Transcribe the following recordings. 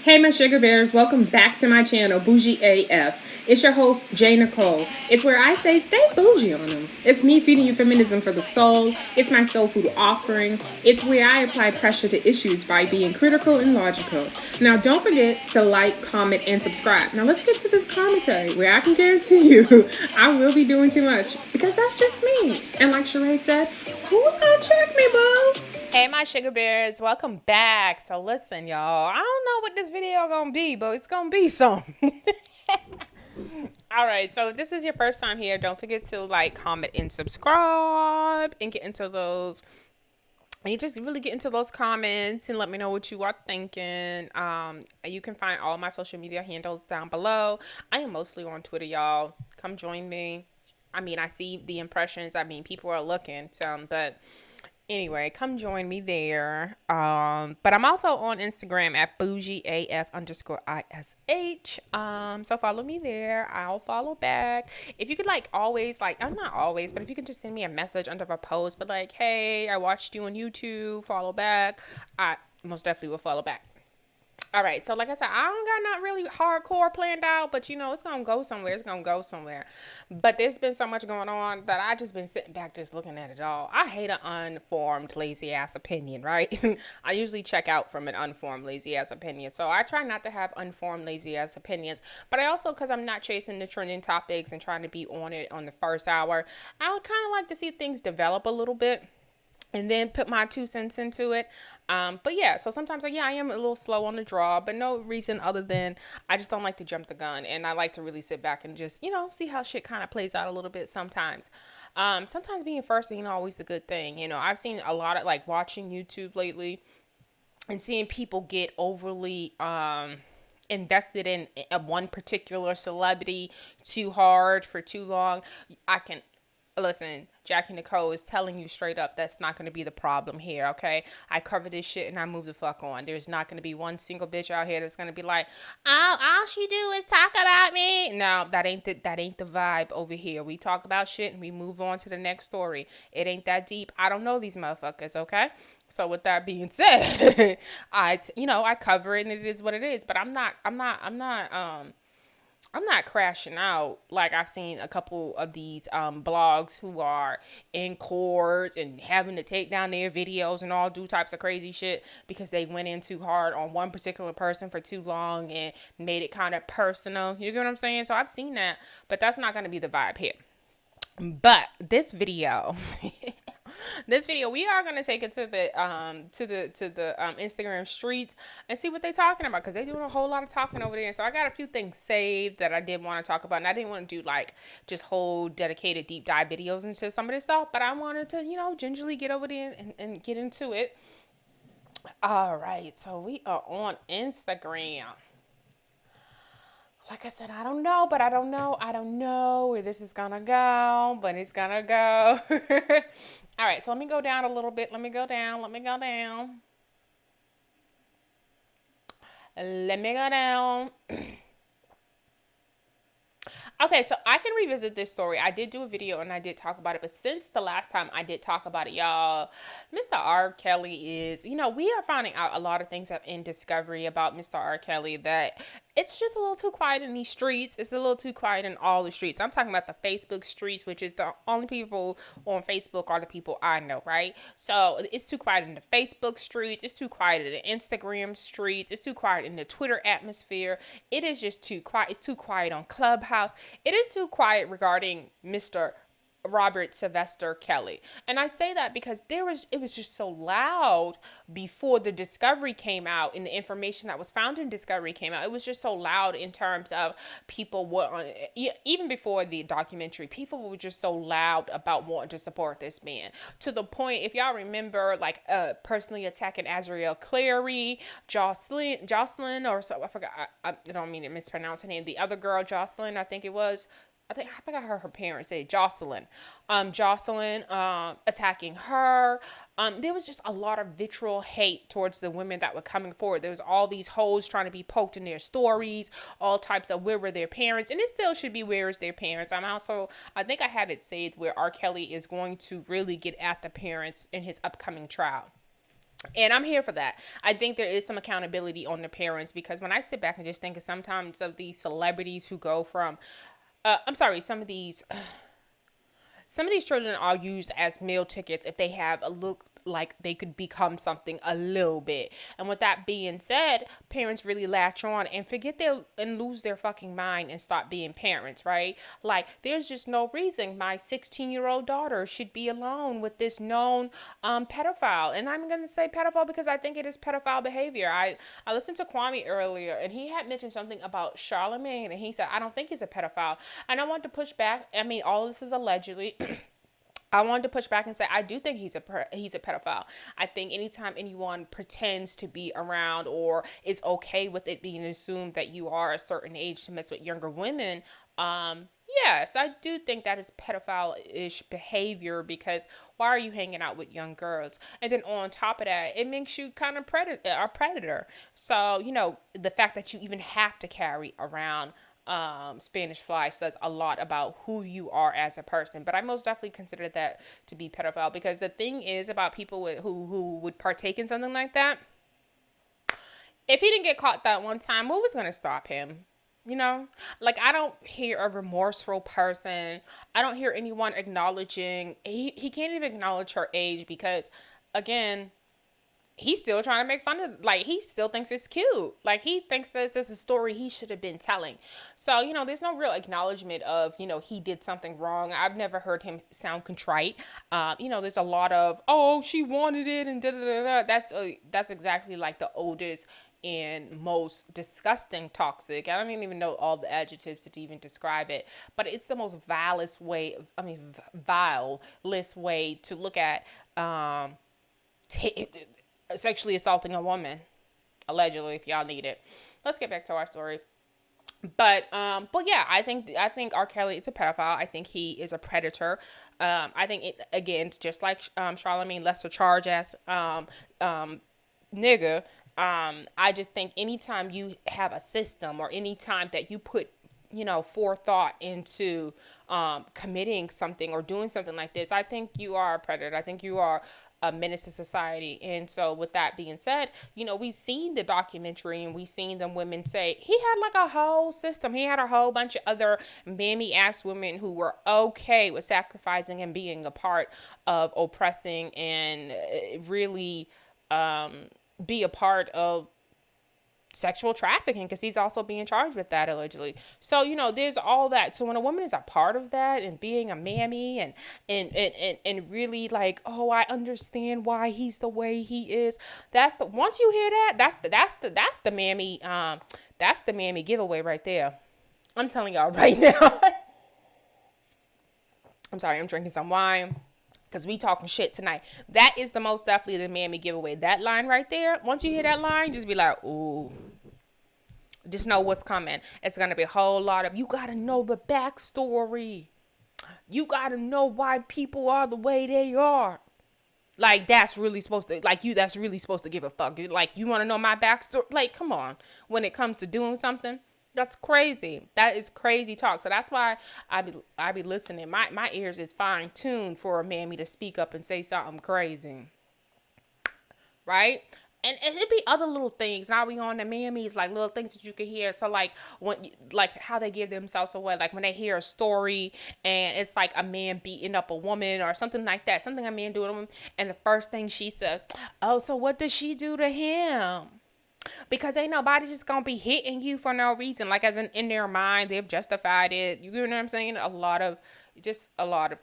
Hey my Shuga Bears, welcome back to my channel, Bougie AF. It's your host, Nicole. It's where I say stay bougie on them. It's me feeding you feminism for the soul. It's my soul food offering. It's where I apply pressure to issues by being critical and logical. Now don't forget to like, comment, and subscribe. Now let's get to the commentary where I can guarantee you I will be doing too much because that's just me. And like Sheree said, who's gonna check me, boo? Hey my Shuga Bears, welcome back. So listen y'all, I don't know what this video gonna be, but it's gonna be something. Alright, so if this is your first time here, don't forget to like, comment, and subscribe and get into those. And you just really get into those comments and let me know what you are thinking. You can find all my social media handles down below. I am mostly on Twitter, y'all. Come join me. I mean, I see the impressions. I mean, people are looking, but anyway, come join me there. But I'm also on Instagram at Bougie AF _ISH. So follow me there. I'll follow back. If you could I'm not always, but if you could just send me a message under a post, but like, hey, I watched you on YouTube, follow back. I most definitely will follow back. All right, so like I said, I don't got not really hardcore planned out, but it's gonna go somewhere. It's gonna go somewhere. But there's been so much going on that I just been sitting back just looking at it all. I hate an unformed, lazy ass opinion, right? I usually check out from an unformed, lazy ass opinion. So I try not to have unformed, lazy ass opinions. But I also, because I'm not chasing the trending topics and trying to be on it on the first hour, I would kind of like to see things develop a little bit and then put my 2 cents into it. But yeah, so sometimes I am a little slow on the draw, but no reason other than I just don't like to jump the gun, and I like to really sit back and just, see how shit kind of plays out a little bit sometimes. Sometimes being first ain't always the good thing. I've seen a lot of watching YouTube lately and seeing people get overly invested in one particular celebrity too hard for too long. Listen, JackeeNicole is telling you straight up that's not going to be the problem here, okay? I cover this shit and I move the fuck on. There's not going to be one single bitch out here that's going to be like, all she do is talk about me. No, that ain't the vibe over here. We talk about shit and we move on to the next story. It ain't that deep. I don't know these motherfuckers, okay? So with that being said, I cover it and it is what it is, but I'm not crashing out like I've seen a couple of these blogs who are in court and having to take down their videos and all do types of crazy shit because they went in too hard on one particular person for too long and made it kind of personal. You get what I'm saying? So I've seen that, but that's not going to be the vibe here. But this video we are going to take it to the Instagram streets and see what they're talking about, because they're doing a whole lot of talking over there. So I got a few things saved that I did want to talk about, and I didn't want to do just whole dedicated deep dive videos into some of this stuff, but I wanted to gingerly get over there and get into it. All right, so we are on Instagram. Like I said, I don't know where this is gonna go, but it's gonna go. All right, so let me go down a little bit. Let me go down. Okay, so I can revisit this story. I did do a video and I did talk about it, but since the last time I did talk about it, y'all, Mr. R.Kelly is, we are finding out a lot of things in discovery about Mr. R.Kelly that it's just a little too quiet in these streets. It's a little too quiet in all the streets. I'm talking about the Facebook streets, which is the only people on Facebook are the people I know, right? So it's too quiet in the Facebook streets. It's too quiet in the Instagram streets. It's too quiet in the Twitter atmosphere. It is just too quiet. It's too quiet on Clubhouse. It is too quiet regarding Mr. Robert Sylvester Kelly. And I say that because it was just so loud before the discovery came out and the information that was found in discovery came out. It was just so loud in terms of people even before the documentary, people were just so loud about wanting to support this man, to the point, if y'all remember, personally attacking Azriel Clary, Jocelyn, or so, I forgot, I don't mean to mispronounce her name, the other girl, Jocelyn, I forgot her parents said Jocelyn attacking her. There was just a lot of vitriol hate towards the women that were coming forward. There was all these hoes trying to be poked in their stories, all types of where were their parents, and it still should be where is their parents. I think I have it saved where R. Kelly is going to really get at the parents in his upcoming trial. And I'm here for that. I think there is some accountability on the parents, because when I sit back and just think of sometimes of these celebrities who go from, I'm sorry, some of these children are used as meal tickets if they have a look like they could become something a little bit. And with that being said, parents really latch on and forget their and lose their fucking mind and stop being parents, right? Like, there's just no reason my 16-year-old daughter should be alone with this known pedophile. And I'm gonna say pedophile because I think it is pedophile behavior. I listened to Kwame earlier, and he had mentioned something about Charlemagne, and he said, I don't think he's a pedophile. And I want to push back. I mean, all this is allegedly. I wanted to push back and say I do think he's a pedophile. I think anytime anyone pretends to be around or is okay with it being assumed that you are a certain age to mess with younger women, yes, I do think that is pedophile-ish behavior, because why are you hanging out with young girls? And then on top of that, it makes you kind of a predator. So, the fact that you even have to carry around Spanish fly says a lot about who you are as a person. But I most definitely consider that to be pedophile, because the thing is about people who would partake in something like that, if he didn't get caught that one time, what was going to stop him? Like, I don't hear a remorseful person. I don't hear anyone acknowledging. He can't even acknowledge her age, because, again, he's still trying to make fun of, like, he still thinks it's cute. Like, he thinks this is a story he should have been telling. So, there's no real acknowledgement of, he did something wrong. I've never heard him sound contrite. There's a lot of, oh, she wanted it and da-da-da-da. That's exactly like the oldest and most disgusting toxic. I don't even know all the adjectives to even describe it, but it's the most vilest way to look at, sexually assaulting a woman, allegedly, if y'all need it. Let's get back to our story. But yeah, I think R. Kelly is a pedophile. I think he is a predator. I think it's just like Charlemagne, lesser charge ass nigga. I just think anytime you have a system, or anytime that you put forethought into committing something or doing something like this, I think you are a predator. I think you are a menace to society. And so with that being said, we've seen the documentary, and we've seen them women say he had like a whole system. He had a whole bunch of other mammy ass women who were okay with sacrificing and being a part of oppressing and really be a part of sexual trafficking, because he's also being charged with that allegedly. So there's all that. So when a woman is a part of that and being a mammy and really like, oh, I understand why he's the way he is, once you hear that, that's the mammy giveaway right there. I'm telling y'all right now. I'm sorry, I'm drinking some wine, because we talking shit tonight. That is the most definitely the mammy giveaway. That line right there, once you hear that line, just be like, ooh. Just know what's coming. It's going to be a whole lot of, you got to know the backstory. You got to know why people are the way they are. Like, that's really supposed to give a fuck. Like, you want to know my backstory? Like, come on. When it comes to doing something, that's crazy. That is crazy talk. So that's why I be listening. My ears is fine tuned for a mammy to speak up and say something crazy. Right? And it'd be other little things. Now we on the mammies, like little things that you can hear. So like how they give themselves away. Like when they hear a story and it's like a man beating up a woman or something like that. Something a man doing to him. And the first thing she said, oh, so what does she do to him? Because ain't nobody just gonna be hitting you for no reason. Like, as in their mind, they've justified it. You know what I'm saying? A lot of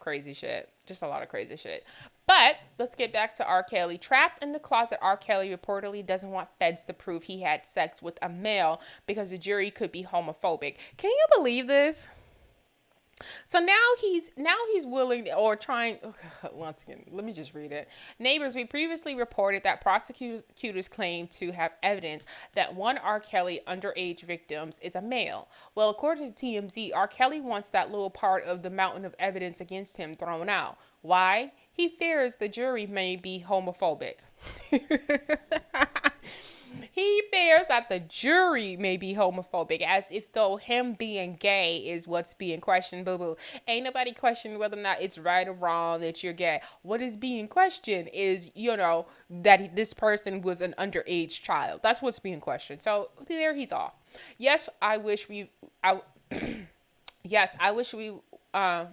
crazy shit. Just a lot of crazy shit. But let's get back to R. Kelly. Trapped in the closet, R. Kelly reportedly doesn't want feds to prove he had sex with a male because the jury could be homophobic. Can you believe this? So now he's willing or trying. Once again, let me just read it. Neighbors, we previously reported that prosecutors claim to have evidence that one R. Kelly underage victims is a male. Well, according to TMZ, R. Kelly wants that little part of the mountain of evidence against him thrown out. Why? He fears the jury may be homophobic. He fears that the jury may be homophobic, as if though him being gay is what's being questioned. Boo boo. Ain't nobody questioning whether or not it's right or wrong that you're gay. What is being questioned is, that this person was an underage child. That's what's being questioned. So there he's off. Yes, I wish we. Yes, I wish we. I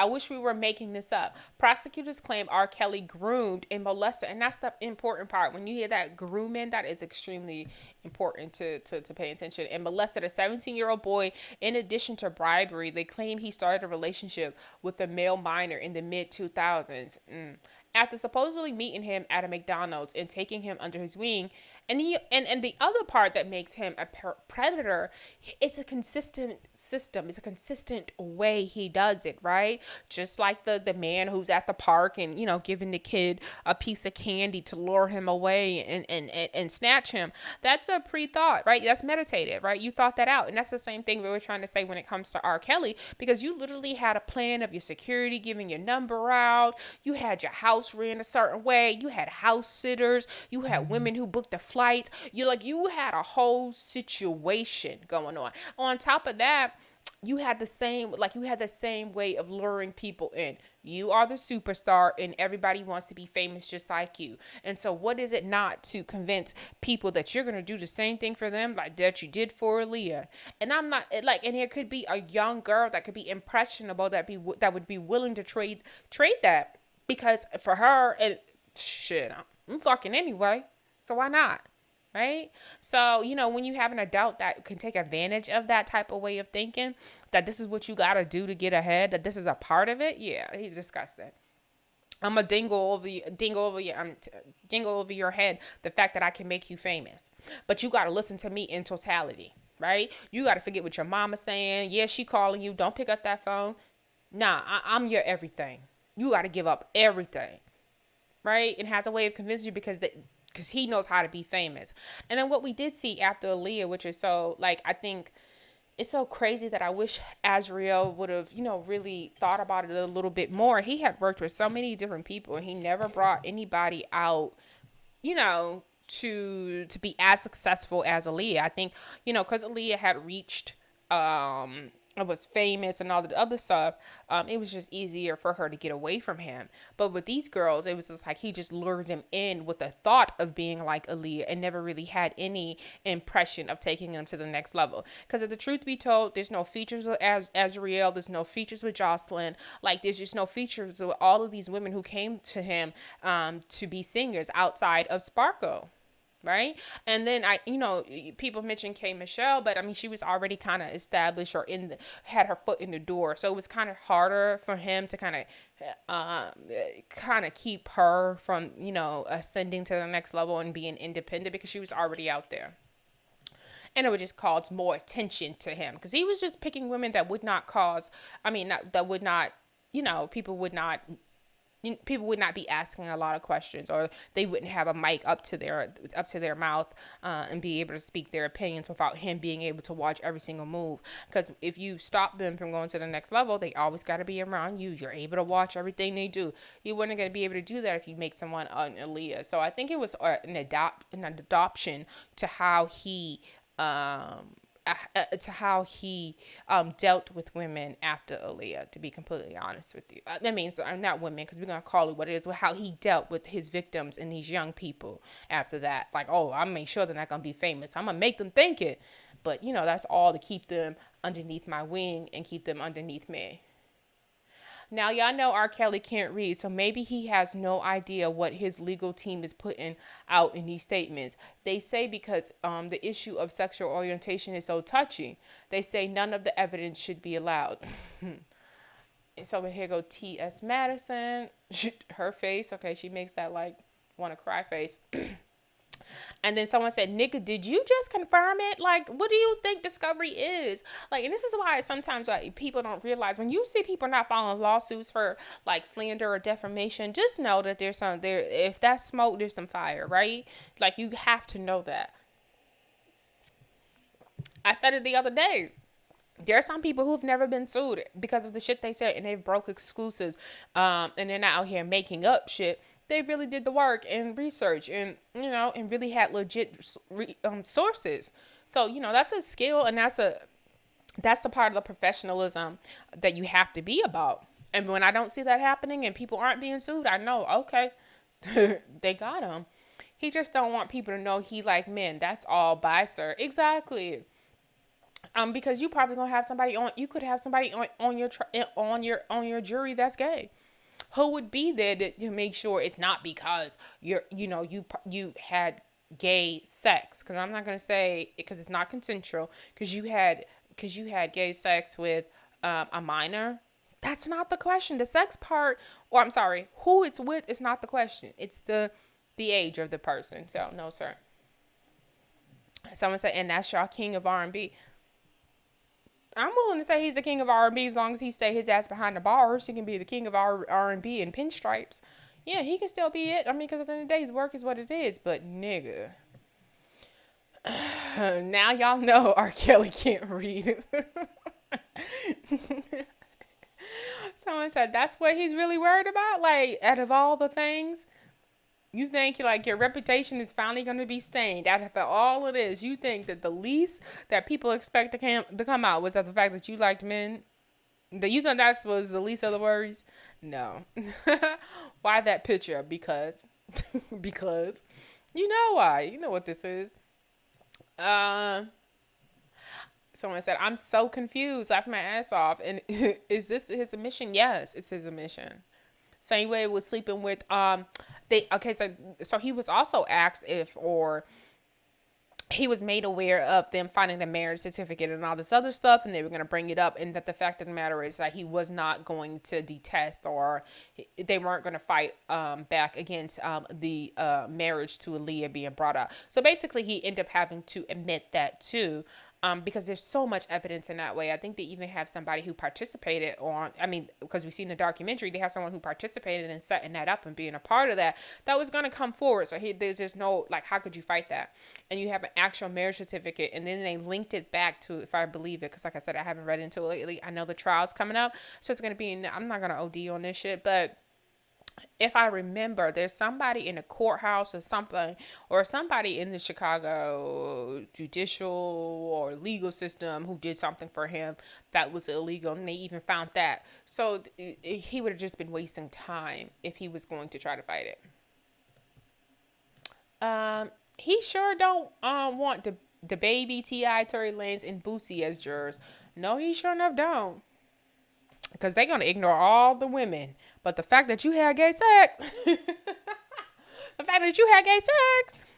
wish we were making this up. Prosecutors claim R.Kelly groomed and molested, and that's the important part. When you hear that grooming, that is extremely important to pay attention. And molested a 17-year-old boy. In addition to bribery, they claim he started a relationship with a male minor in the mid 2000s. After supposedly meeting him at a McDonald's and taking him under his wing. And the other part that makes him a predator, it's a consistent system. It's a consistent way he does it, right? Just like the man who's at the park and, giving the kid a piece of candy to lure him away and snatch him. That's a pre-thought, right? That's meditated, right? You thought that out. And that's the same thing we were trying to say when it comes to R. Kelly, because you literally had a plan of your security, giving your number out. You had your house ran a certain way. You had house sitters. You had women who booked the flights. You had a whole situation going on. On top of that, you had the same way of luring people in. You are the superstar and everybody wants to be famous just like you. And so what is it not to convince people that you're going to do the same thing for them like that you did for Aaliyah? And I'm not and here could be a young girl that could be impressionable that would be willing to trade that, because for her, and shit, I'm fucking anyway. So why not? Right? So, when you have an adult that can take advantage of that type of way of thinking, that this is what you got to do to get ahead, that this is a part of it. Yeah, he's disgusting. I'm going to dingle over your head the fact that I can make you famous. But you got to listen to me in totality, right? You got to forget what your mama's saying. Yeah, she calling you. Don't pick up that phone. Nah, I'm your everything. You got to give up everything, right? And has a way of convincing you because he knows how to be famous. And then what we did see after Aaliyah, which is so, I think it's so crazy that I wish Azriel would have, really thought about it a little bit more. He had worked with so many different people and he never brought anybody out, to be as successful as Aaliyah. I think, because Aaliyah had reached, was famous and all the other stuff, it was just easier for her to get away from him. But with these girls, it was just like he just lured them in with the thought of being like Aaliyah and never really had any impression of taking them to the next level. Because if the truth be told, there's no features with Azriel, there's no features with Jocelyn, there's just no features with all of these women who came to him to be singers outside of Sparkle. Right. And then people mentioned K. Michelle, but she was already kind of established or had her foot in the door. So it was kind of harder for him to kind of keep her from, ascending to the next level and being independent because she was already out there. And it would just cause more attention to him because he was just picking women that would not people would not be asking a lot of questions, or they wouldn't have a mic up to their mouth and be able to speak their opinions without him being able to watch every single move. Because if you stop them from going to the next level, they always got to be around you. You're able to watch everything they do. You weren't going to be able to do that if you make someone an Aaliyah. So I think it was an adoption to how he dealt with women after Aaliyah, to be completely honest with you. That means not women, because we're going to call it what it is, how he dealt with his victims and these young people after that. I make sure they're not going to be famous. I'm going to make them think it. But, that's all to keep them underneath my wing and keep them underneath me. Now, y'all know R. Kelly can't read, so maybe he has no idea what his legal team is putting out in these statements. They say because the issue of sexual orientation is so touchy, they say none of the evidence should be allowed. And so here go T.S. Madison, her face, okay, she makes that want to cry face. And then someone said, nigga, did you just confirm it? What do you think discovery is? And this is why sometimes people don't realize when you see people not filing lawsuits for slander or defamation, just know that there's if that's smoke, there's some fire, right? You have to know that. I said it the other day. There are some people who've never been sued because of the shit they said, and they've broke exclusives, and they're not out here making up shit. they really did the work and research and, and really had legit sources. So, that's a skill, and that's the part of the professionalism that you have to be about. And when I don't see that happening and people aren't being sued, I know, okay, they got him. He just don't want people to know he like men. That's all by sir. Exactly. Because you probably gonna have somebody on. You could have somebody on your jury that's gay. Who would be there to make sure it's not because you had gay sex? Because I'm not gonna say because it's not consensual. Because you had gay sex with a minor. That's not the question. The sex part, or I'm sorry, who it's with is not the question. It's the age of the person. So no, sir. Someone said, and that's y'all king of R&B. I'm willing to say he's the king of R&B as long as he stay his ass behind the bars. He can be the king of R&B and pinstripes. Yeah, he can still be it. I mean, because at the end of the day, his work is what it is. But nigga, now y'all know R.Kelly can't read. Someone said that's what he's really worried about. Like, out of all the things, you think like your reputation is finally going to be stained. Out of all of this, you think that the least that people expect to come out was that the fact that you liked men. That you think that was the least of the worries? No. Why that picture? Because you know why. You know what this is. Someone said, I'm so confused, laughing my ass off. And is this his admission? Yes, it's his admission. Same way with sleeping with, so he was also asked or he was made aware of them finding the marriage certificate and all this other stuff, and they were going to bring it up, and that the fact of the matter is that he was not going to detest, or they weren't going to fight back against the marriage to Aaliyah being brought up. So basically he ended up having to admit that too. Because there's so much evidence in that way. I think they even have somebody who participated because we see in the documentary, they have someone who participated in setting that up and being a part of that was going to come forward. So there's just no, like, how could you fight that? And you have an actual marriage certificate, and then they linked it back to, if I believe it, because like I said, I haven't read into it lately. I know the trial's coming up, so it's going to be, I'm not going to OD on this shit, but if I remember, there's somebody in a courthouse or something, or somebody in the Chicago judicial or legal system who did something for him that was illegal, and they even found that. So he would have just been wasting time if he was going to try to fight it. He sure don't want the baby T.I., Tory Lanez, and Boosie as jurors. No, he sure enough don't. Because they're going to ignore all the women. But the fact that you had gay sex,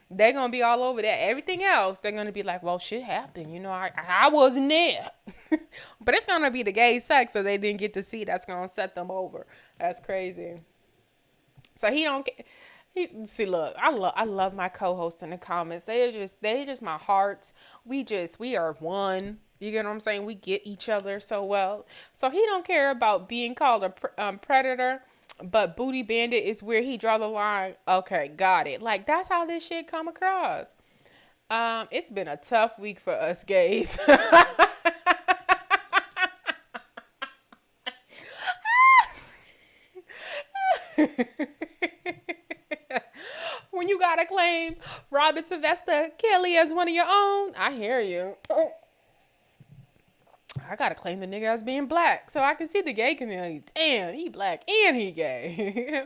they're going to be all over that. Everything else, they're going to be like, well, shit happened. I wasn't there. But it's going to be the gay sex that they didn't get to see that's going to set them over. That's crazy. So he don't see, look, I love my co-hosts in the comments. They're just my hearts. We are one. You get what I'm saying? We get each other so well. So he don't care about being called a predator, but booty bandit is where he draw the line. Okay, got it. Like, that's how this shit come across. It's been a tough week for us gays. When you gotta claim Robert Sylvester Kelly as one of your own, I hear you. I gotta claim the nigga as being black so I can see the gay community. Damn, he black and he gay.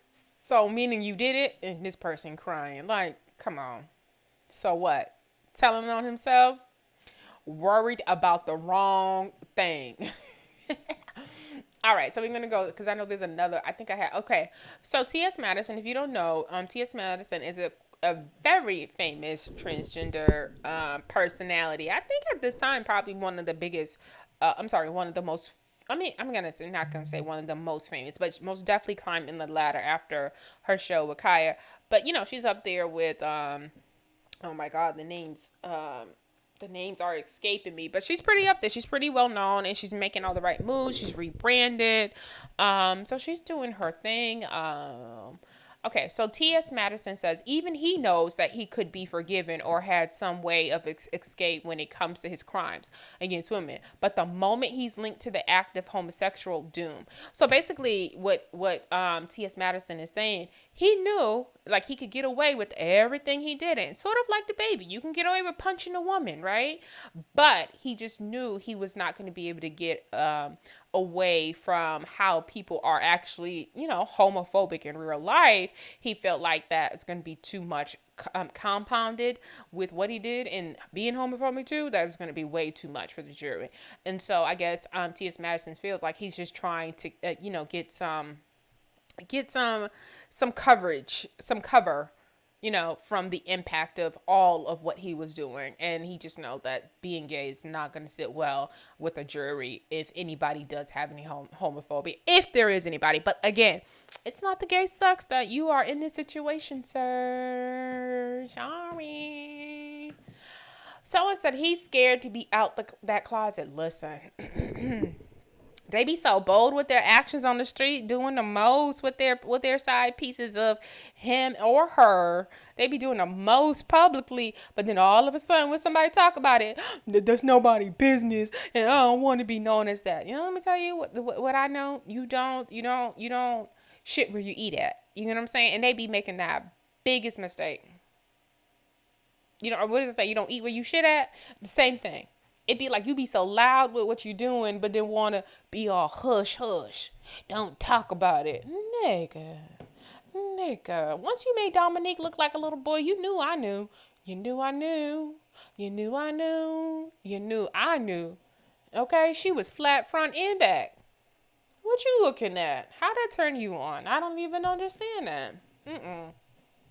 So meaning you did it, and this person crying. Like, come on. So what? Telling on himself? Worried about the wrong thing. All right, so we're going to go, because I know there's another, okay. So T.S. Madison, if you don't know, T.S. Madison is a very famous transgender personality. I think at this time, probably one of the biggest, one of the most, I'm not going to say one of the most famous, but most definitely climbed in the ladder after her show with Kaya. But, she's up there with, oh my God, the names are escaping me, but she's pretty up there. She's pretty well known, and she's making all the right moves. She's rebranded. So she's doing her thing. Okay, so T.S. Madison says even he knows that he could be forgiven or had some way of escape when it comes to his crimes against women. But the moment he's linked to the act of homosexual doom. So basically what T.S. Madison is saying, he knew like he could get away with everything he did. And sort of like the baby. You can get away with punching a woman, right? But he just knew he was not going to be able to get away from how people are actually, homophobic in real life. He felt like that it's going to be too much compounded with what he did and being homophobic too. That was going to be way too much for the jury. And so I guess T.S. Madison feels like he's just trying to, get some coverage, some cover, from the impact of all of what he was doing. And he just know that being gay is not going to sit well with a jury if anybody does have any homophobia, if there is anybody. But again, it's not the gay sucks that you are in this situation, sir. Sorry. Someone said he's scared to be out that closet. Listen. They be so bold with their actions on the street, doing the most with their side pieces of him or her. They be doing the most publicly, but then all of a sudden when somebody talk about it, that's nobody's business, and I don't want to be known as that. Let me tell you what I know. You don't shit where you eat at. You know what I'm saying? And they be making that biggest mistake. What does it say? You don't eat where you shit at? The same thing. It'd be like you be so loud with what you're doing, but then want to be all hush, hush. Don't talk about it. Nigga. Once you made Dominique look like a little boy, you knew I knew. You knew I knew. You knew I knew. You knew I knew. Okay? She was flat front and back. What you looking at? How'd that turn you on? I don't even understand that.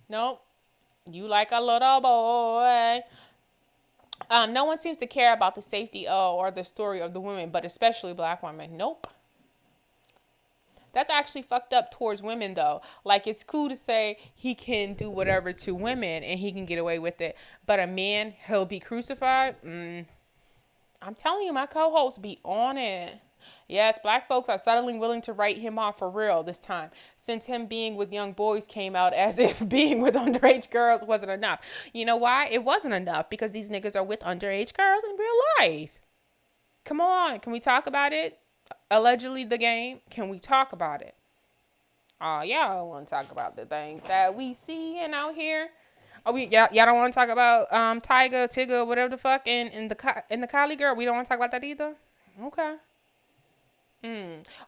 Nope. You like a little boy. No one seems to care about the safety or the story of the women, but especially black women. Nope. That's actually fucked up towards women, though. Like, it's cool to say he can do whatever to women and he can get away with it. But a man, he'll be crucified? I'm telling you, my co-hosts be on it. Yes, black folks are suddenly willing to write him off for real this time, since him being with young boys came out as if being with underage girls wasn't enough. You know why? It wasn't enough because these niggas are with underage girls in real life. Come on, can we talk about it? Allegedly the game, can we talk about it? Oh, y'all want to talk about the things that we see and out here? Oh, y'all don't want to talk about Tyga, Tigger, whatever the fuck, and the Kylie girl? We don't want to talk about that either? Okay.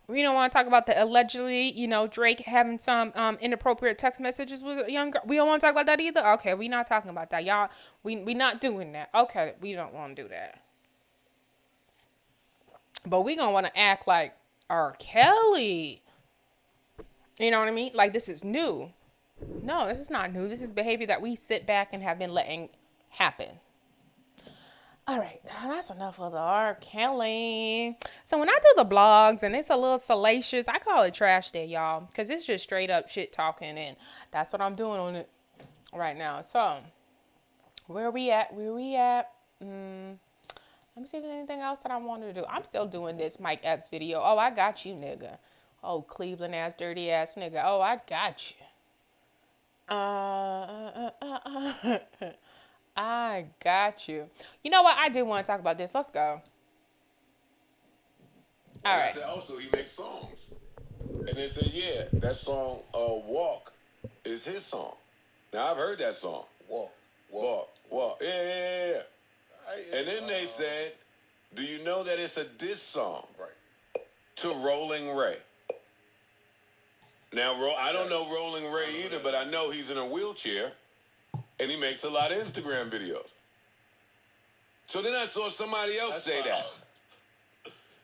We don't want to talk about the allegedly, Drake having some inappropriate text messages with a young girl. We don't want to talk about that either. Okay, we not talking about that, y'all. We not doing that. Okay, we don't want to do that. But we gonna want to act like R.Kelly. You know what I mean? Like this is new. No, this is not new. This is behavior that we sit back and have been letting happen. All right, that's enough of the R.Kelly. So when I do the blogs and it's a little salacious, I call it trash day, y'all. Because it's just straight up shit talking. And that's what I'm doing on it right now. So, where we at? Let me see if there's anything else that I wanted to do. I'm still doing this Mike Epps video. Oh, I got you, nigga. Oh, Cleveland ass, dirty ass nigga. Oh, I got you. I got you. You know what? I did want to talk about this. Let's go. All right. Also, he makes songs. And they said, yeah, that song, Walk, is his song. Now, I've heard that song. Walk. Yeah. And then they said, do you know that it's a diss song? Right. To Rolling Ray. Now, I don't know Rolling Ray either, but I know he's in a wheelchair. And he makes a lot of Instagram videos. So then I saw somebody else say that.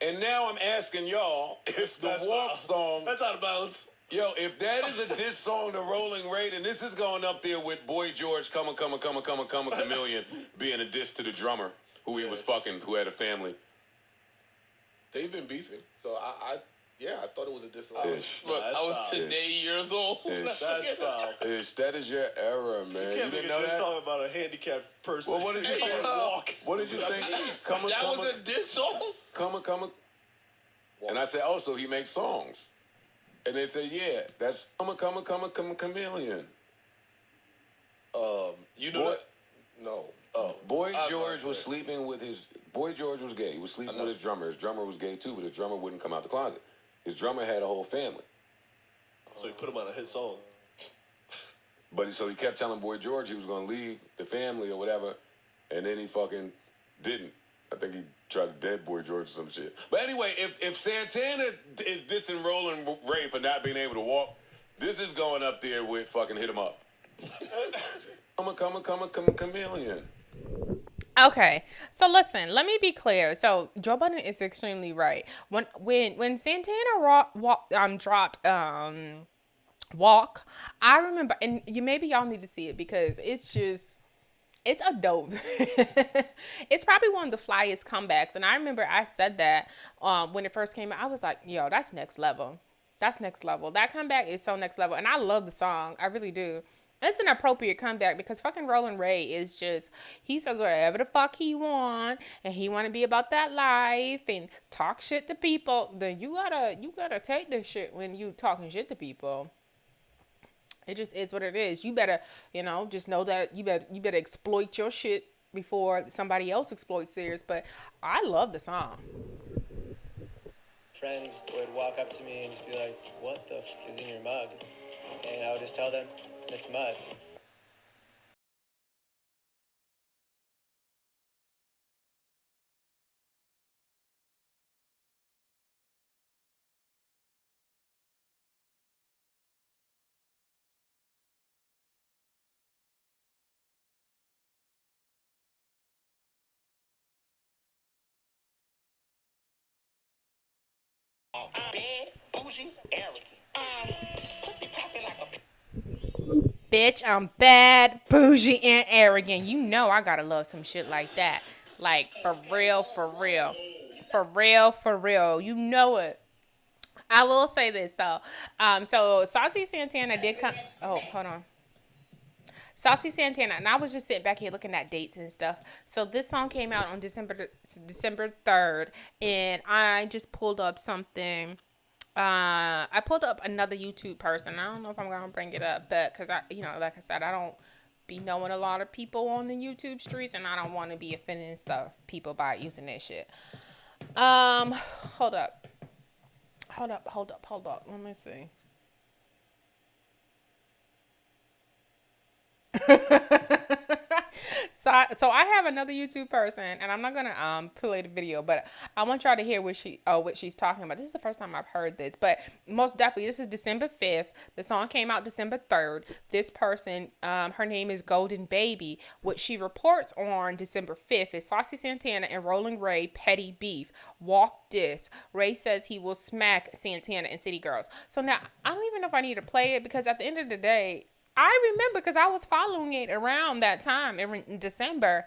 And now I'm asking y'all if the Walk song... That's out of bounds. Yo, if that is a diss song to Rolling Ray, then this is going up there with Boy George, Come Chameleon, being a diss to the drummer who he was fucking, who had a family. They've been beefing. So I thought it was a diss song. Look, I was today years old. That's foul. That is your error, man. You can't make a song about a handicapped person. Well, what did you think? What did you think? That was a diss song? Come. And I said, oh, so he makes songs. And they said, yeah, that's come a chameleon. You know what? No. Boy George was sleeping with his... Boy George was gay. He was sleeping with his drummer. His drummer was gay too, but his drummer wouldn't come out the closet. His drummer had a whole family. So he put him on a hit song. But so he kept telling Boy George he was going to leave the family or whatever, and then he fucking didn't. I think he tried to dead Boy George or some shit. But anyway, if Santana is dissing Rolling Ray for not being able to walk, this is going up there with fucking Hit 'Em Up. Come a chameleon. Okay, so listen, let me be clear. So Joe Budden is extremely right. When Santana dropped Walk, I remember, and maybe y'all need to see it because it's a dope. It's probably one of the flyest comebacks, and I remember I said that when it first came out. I was like, yo, that's next level. That's next level. That comeback is so next level, and I love the song. I really do. It's an appropriate comeback because fucking Roland Ray is just, he says whatever the fuck he want, and he want to be about that life and talk shit to people. Then you gotta take this shit when you talking shit to people. It just is what it is. You better, just know that you better exploit your shit before somebody else exploits theirs. But I love the song. Friends would walk up to me and just be like, "What the fuck is in your mug?" And I would just tell them, "It's mud." Bad, bougie, arrogant. Pussy popping like a... Bitch, I'm bad, bougie, and arrogant. You know I gotta love some shit like that. Like, for real, for real. For real, for real. You know it. I will say this, though. So, Saucey Santana did come... Oh, hold on. Saucey Santana, and I was just sitting back here looking at dates and stuff. So this song came out on December 3rd, and I just pulled up something. I pulled up another YouTube person. I don't know if I'm gonna bring it up, but because like I said, I don't be knowing a lot of people on the YouTube streets, and I don't want to be offending people by using that shit. Hold up. Let me see. So I have another YouTube person, and I'm not gonna play the video, but I want y'all to hear what she's talking about. This is the first time I've heard this, but most definitely this is December 5th. The song came out December 3rd. This person, her name is Golden Baby. What she reports on December 5th is Saucey Santana and Rolling Ray petty beef. Walk this. Ray says he will smack Santana and City Girls. So now I don't even know if I need to play it because at the end of the day, I remember because I was following it around that time in December.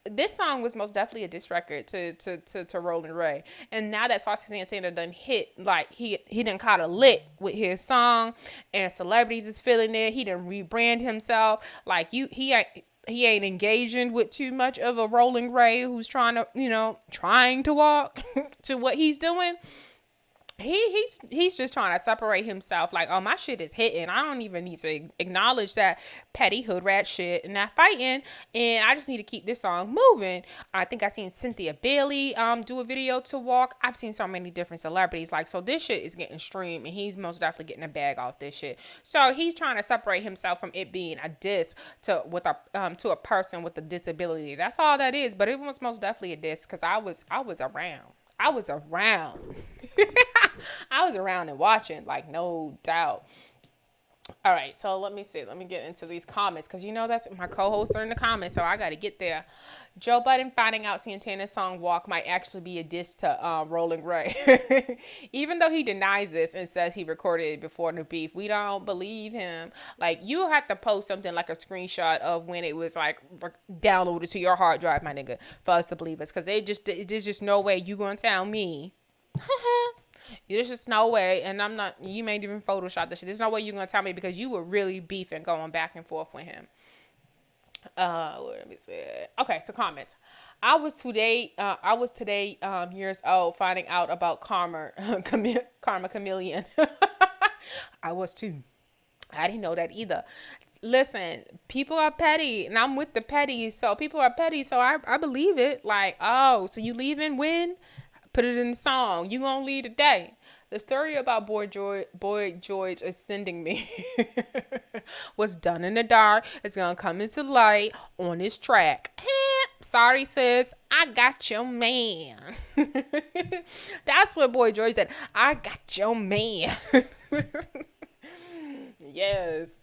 This song was most definitely a diss record to Rolling Ray. And now that Saucey Santana done hit, like he done caught a lick with his song, and celebrities is feeling it. He done rebrand himself. Like he ain't engaging with too much of a Rolling Ray who's trying to walk to what he's doing. He's just trying to separate himself. Like, oh, my shit is hitting. I don't even need to acknowledge that petty hood rat shit and that fighting. And I just need to keep this song moving. I think I seen Cynthia Bailey do a video to Walk. I've seen so many different celebrities. Like, so this shit is getting streamed, and he's most definitely getting a bag off this shit. So he's trying to separate himself from it being a diss to a person with a disability. That's all that is. But it was most definitely a diss because I was around. I was around. I was around and watching, like, no doubt. All right, so let me see. Let me get into these comments because that's my co-hosts are in the comments, so I got to get there. Joe Budden finding out Santana's song Walk might actually be a diss to Rolling Ray. Even though he denies this and says he recorded it before the beef, we don't believe him. Like, you have to post something like a screenshot of when it was, like, downloaded to your hard drive, my nigga, for us to believe us. Because there's just no way you going to tell me. There's just no way, and you may even Photoshop this shit. There's no way you're going to tell me because you were really beefing going back and forth with him. Let me see. Okay, so comments. I was today years old finding out about Karma Chameleon. I was too. I didn't know that either. Listen, people are petty, and I'm with the petty. So people are petty, so I believe it. Like, oh, so you leaving when? Put it in the song. You gonna leave today. The story about Boy George ascending me was done in the dark. It's gonna come into light on this track. Sorry, sis. I got your man. That's what Boy George said. I got your man. Yes.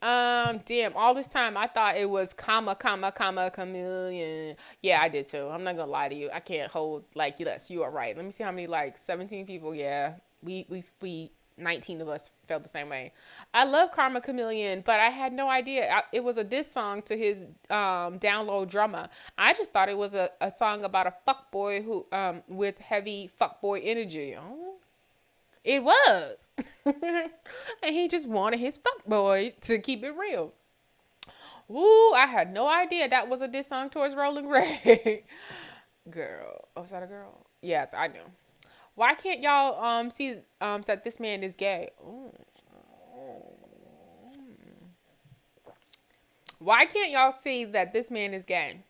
Damn, all this time I thought it was comma, chameleon. Yeah, I did too. I'm not gonna lie to you. I can't hold, like, yes, you are right. Let me see how many, like, 17 people. Yeah, we 19 of us felt the same way. I love Karma Chameleon, but I had no idea it was a diss song to his down low drummer. I just thought it was a song about a fuckboy who with heavy fuckboy energy. Oh, it was. And he just wanted his fuckboy to keep it real. Ooh, I had no idea that was a diss song towards Rolling Ray. Girl. Oh, is that a girl? Yes, I know. Why can't y'all see that this man is gay? Ooh. Why can't y'all see that this man is gay?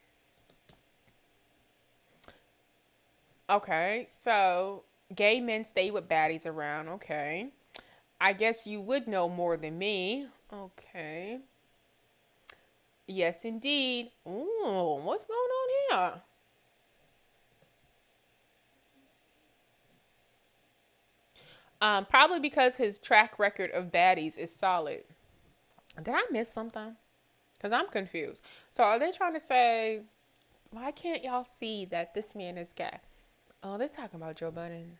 Okay, so gay men stay with baddies around. Okay. I guess you would know more than me. Okay. Yes, indeed. Ooh, what's going on here? Probably because his track record of baddies is solid. Did I miss something? Because I'm confused. So are they trying to say, why can't y'all see that this man is gay? Oh, they're talking about Joe Budden.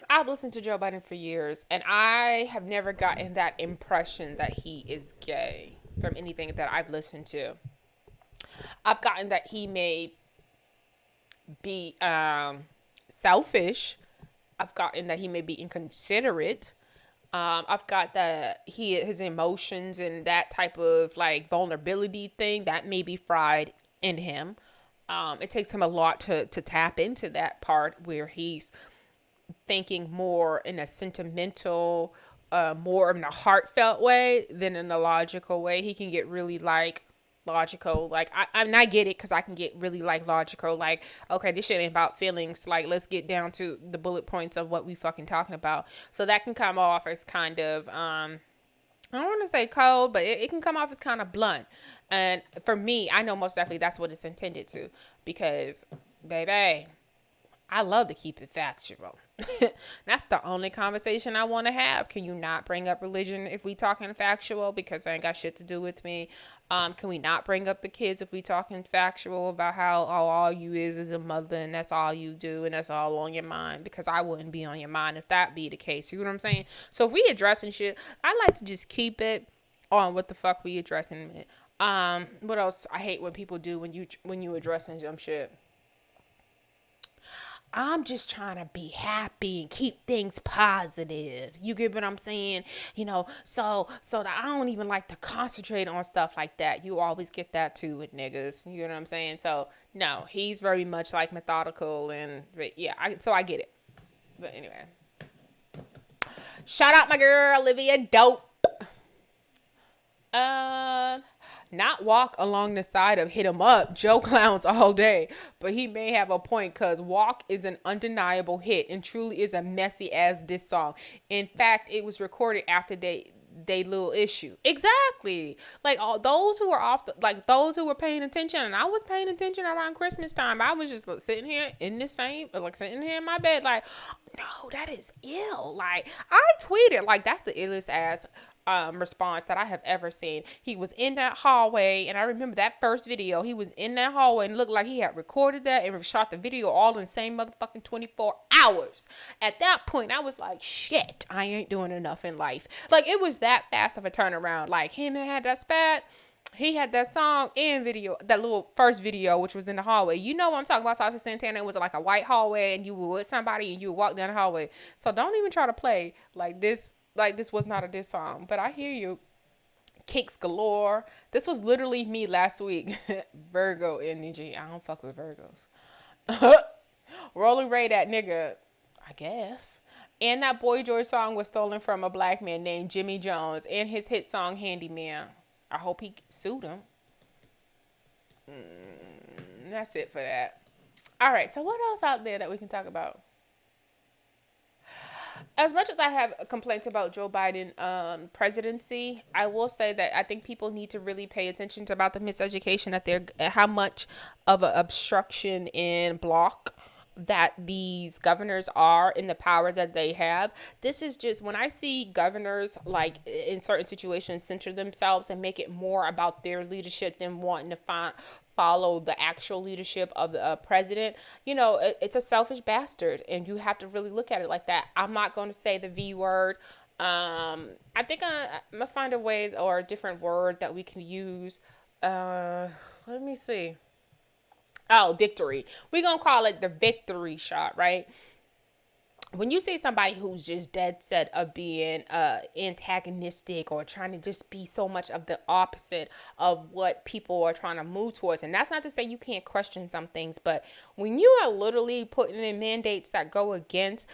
I've listened to Joe Budden for years, and I have never gotten that impression that he is gay from anything that I've listened to. I've gotten that he may be selfish. I've gotten that he may be inconsiderate. I've got that his emotions and that type of like vulnerability thing that may be fried in him. It takes him a lot to tap into that part where he's thinking more in a sentimental, more in a heartfelt way than in a logical way. He can get really like logical. Like I get it because I can get really like logical. Like, okay, this shit ain't about feelings. Like, let's get down to the bullet points of what we fucking talking about. So that can come off as kind of I don't want to say cold, but it can come off as kind of blunt. And for me, I know most definitely that's what it's intended to, because, baby, I love to keep it factual. That's the only conversation I want to have. Can you not bring up religion if we talking factual? Because it ain't got shit to do with me. Can we not bring up the kids if we talking factual about how all you is a mother and that's all you do and that's all on your mind? Because I wouldn't be on your mind if that be the case. You know what I'm saying? So if we addressing shit, I like to just keep it on what the fuck we addressing it. What else I hate when people do when you addressing some shit. I'm just trying to be happy and keep things positive. You get what I'm saying? You know, so that I don't even like to concentrate on stuff like that. You always get that too with niggas. You know what I'm saying? So no, he's very much like methodical but yeah, I get it. But anyway, shout out my girl Olivia Dope. Not walk along the side of hit 'em up, Joe clowns all day, but he may have a point because walk is an undeniable hit and truly is a messy ass diss song. In fact, it was recorded after they little issue. Exactly. Like all those who are those who were paying attention, and I was paying attention around Christmas time. I was just sitting here in sitting here in my bed like, no, that is ill. Like I tweeted like that's the illest ass response that I have ever seen. He was in that hallway, and I remember that first video. He was in that hallway and looked like he had recorded that and shot the video all in the same motherfucking 24 hours. At that point, I was like, shit, I ain't doing enough in life. Like, it was that fast of a turnaround. Like, him had that spat. He had that song and video, that little first video, which was in the hallway. You know what I'm talking about, Saucey Santana. It was like a white hallway, and you were with somebody, and you would walk down the hallway. So don't even try to play like this. Like, this was not a diss song, but I hear you. Kicks galore. This was literally me last week. Virgo energy. I don't fuck with Virgos. Rolling Ray, that nigga, I guess. And that Boy George song was stolen from a black man named Jimmy Jones and his hit song Handyman. I hope he sued him. That's it for that. All right, so what else out there that we can talk about? As much as I have complaints about Joe Biden presidency, I will say that I think people need to really pay attention to about the miseducation that how much of an obstruction and block that these governors are in the power that they have. This is just, when I see governors like in certain situations center themselves and make it more about their leadership than wanting to follow the actual leadership of the president, it's a selfish bastard, and you have to really look at it like that. I'm not going to say the V word. I think I'm gonna find a way or a different word that we can use. Let me see. Oh, victory. We're going to call it the victory shot, right? When you see somebody who's just dead set of being antagonistic or trying to just be so much of the opposite of what people are trying to move towards, and that's not to say you can't question some things, but when you are literally putting in mandates that go against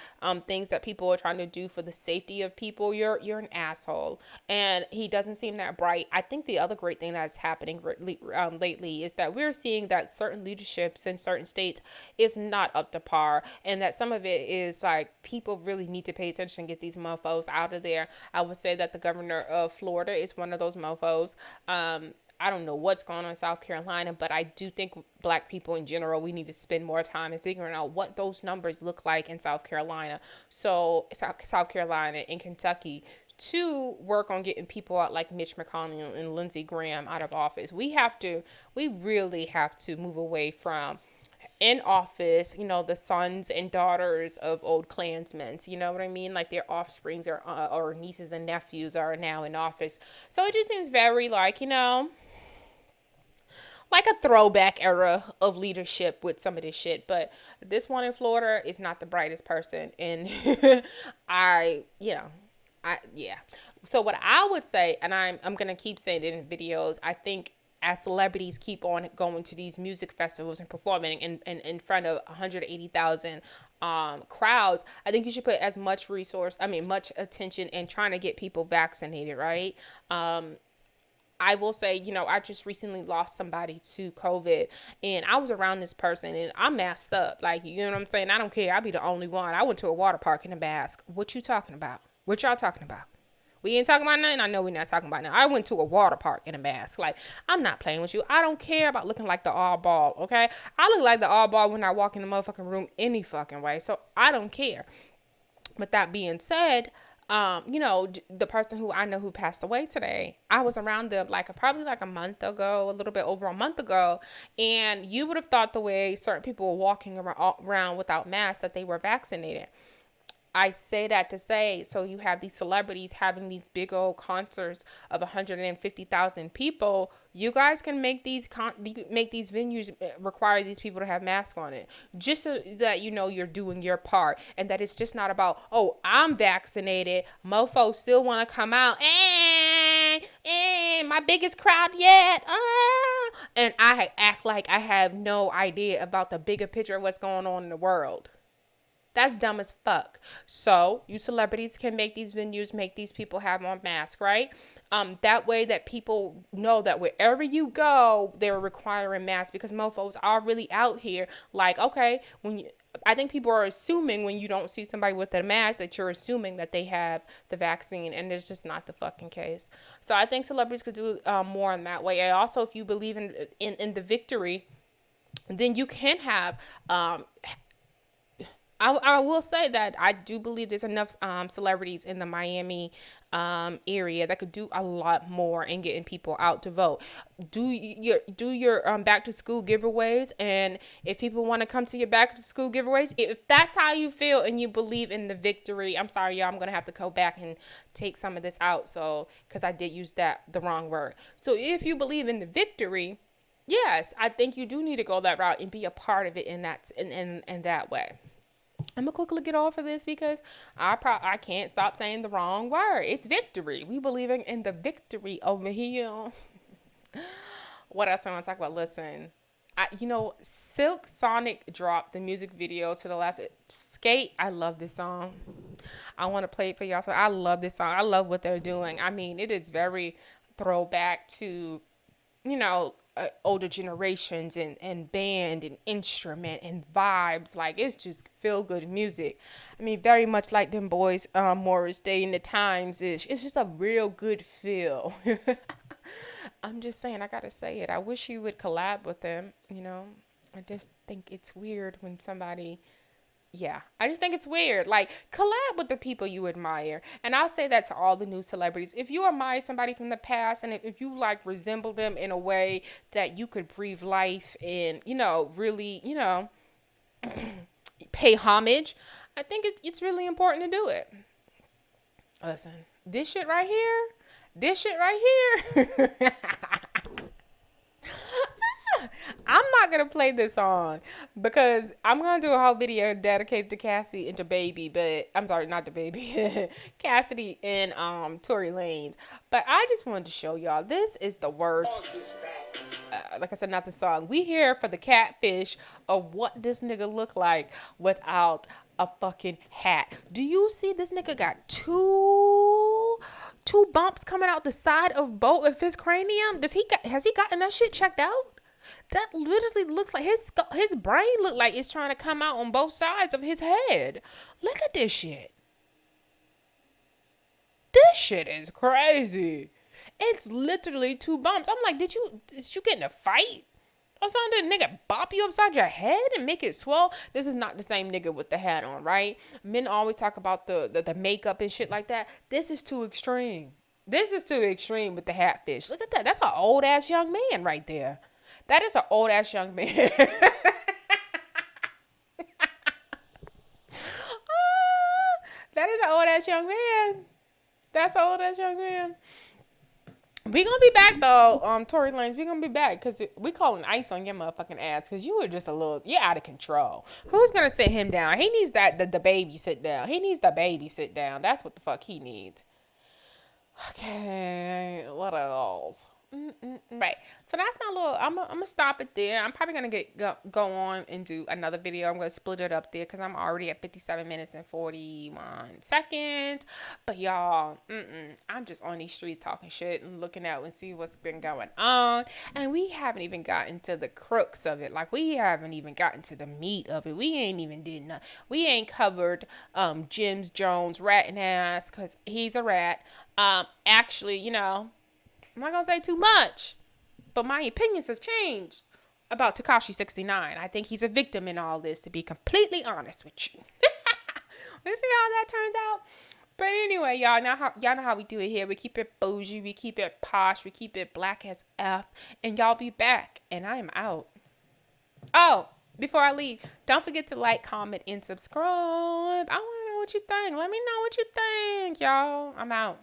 things that people are trying to do for the safety of people, you're an asshole. And he doesn't seem that bright. I think the other great thing that's happening lately is that we're seeing that certain leaderships in certain states is not up to par, and that some of it is like, people really need to pay attention and get these mofos out of there. I would say that the governor of Florida is one of those mofos. I don't know what's going on in South Carolina, but I do think black people in general, we need to spend more time in figuring out what those numbers look like in South Carolina. So South Carolina and Kentucky, to work on getting people out like Mitch McConnell and Lindsey Graham out of office. We really have to move away from in office, the sons and daughters of old Klansmen, you know what I mean? Like their offsprings or nieces and nephews are now in office. So it just seems very like a throwback era of leadership with some of this shit. But this one in Florida is not the brightest person. And So what I would say, and I'm going to keep saying it in videos, I think as celebrities keep on going to these music festivals and performing in front of 180,000 crowds, I think you should put as much much attention in trying to get people vaccinated, right? I will say, I just recently lost somebody to COVID, and I was around this person, and I'm masked up. Like, you know what I'm saying? I don't care. I'll be the only one. I went to a water park in a mask. What you talking about? What y'all talking about? We ain't talking about nothing. I know we're not talking about nothing. I went to a water park in a mask. Like, I'm not playing with you. I don't care about looking like the oddball, okay? I look like the oddball when I walk in the motherfucking room any fucking way. So I don't care. But that being said, the person who I know who passed away today, I was around them probably a month ago, a little bit over a month ago. And you would have thought the way certain people were walking around without masks that they were vaccinated. I say that to say, so you have these celebrities having these big old concerts of 150,000 people. You guys can make these venues require these people to have masks on it, just so that you're doing your part, and that it's just not about, oh, I'm vaccinated, mofos still want to come out, my biggest crowd yet, and I act like I have no idea about the bigger picture of what's going on in the world. That's dumb as fuck. So you celebrities can make these venues, make these people have on masks, right? That way that people know that wherever you go, they're requiring masks, because mofos are really out here. Like, okay, I think people are assuming when you don't see somebody with a mask that you're assuming that they have the vaccine, and it's just not the fucking case. So I think celebrities could do more in that way. And also, if you believe in the victory, then you can have I will say that I do believe there's enough celebrities in the Miami area that could do a lot more in getting people out to vote. Do your back to school giveaways, and if people want to come to your back to school giveaways, if that's how you feel and you believe in the victory, I'm sorry, y'all, I'm gonna have to go back and take some of this out, so because I did use the wrong word. So if you believe in the victory, yes, I think you do need to go that route and be a part of it in that way. I'm gonna quickly get off of this because I can't stop saying the wrong word. It's victory. We believing in the victory over here. What else I want to talk about? Listen, Silk Sonic dropped the music video to the last Skate. I love this song. I want to play it for y'all. So I love this song. I love what they're doing. I mean, it is very throwback to, older generations and band and instrument and vibes. Like, it's just feel good music. I mean, very much like them boys, Morris Day in the Times is. It's just a real good feel. I'm just saying, I gotta say it. I wish you would collab with them, I just think it's weird when somebody, I just think it's weird. Like, collab with the people you admire. And I'll say that to all the new celebrities. If you admire somebody from the past and if you, resemble them in a way that you could breathe life and, really, pay homage, I think it's really important to do it. Listen, this shit right here, I'm not going to play this song because I'm going to do a whole video dedicated to Cassie and the baby, but I'm sorry, not the baby, Cassidy and Tory Lanez. But I just wanted to show y'all, this is the worst. Like I said, not the song. We here for the catfish of what this nigga look like without a fucking hat. Do you see this nigga got two bumps coming out the side of both of his cranium? Has he gotten that shit checked out? That literally looks like his brain look like it's trying to come out on both sides of his head. Look at this shit. This shit is crazy. It's literally two bumps. I'm like, did you get in a fight? Or something? Did a nigga bop you upside your head and make it swell? This is not the same nigga with the hat on, right? Men always talk about the makeup and shit like that. This is too extreme. This is too extreme with the hatfish. Look at that. That's an old ass young man right there. That is an old ass young man. That is an old ass young man. That's an old ass young man. We gonna be back though, Tory Lanez. We gonna be back because we calling ice on your motherfucking ass because you were just you're out of control. Who's gonna sit him down? He needs the baby sit down. He needs the baby sit down. That's what the fuck he needs. Okay, what else? Right, so that's my little. I'm gonna stop it there. I'm probably gonna go on and do another video. I'm gonna split it up there because I'm already at 57 minutes and 41 seconds. But y'all, I'm just on these streets talking shit and looking out and see what's been going on. And we haven't even gotten to the crux of it. Like, we haven't even gotten to the meat of it. We ain't even did nothing. We ain't covered Jim Jones ratting ass because he's a rat. Actually, I'm not going to say too much, but my opinions have changed about Tekashi 69. I think he's a victim in all this, to be completely honest with you. We'll see how that turns out. But anyway, y'all know how we do it here. We keep it bougie, we keep it posh, we keep it black as F, and y'all be back, and I am out. Oh, before I leave, don't forget to like, comment, and subscribe. I want to know what you think. Let me know what you think, y'all. I'm out.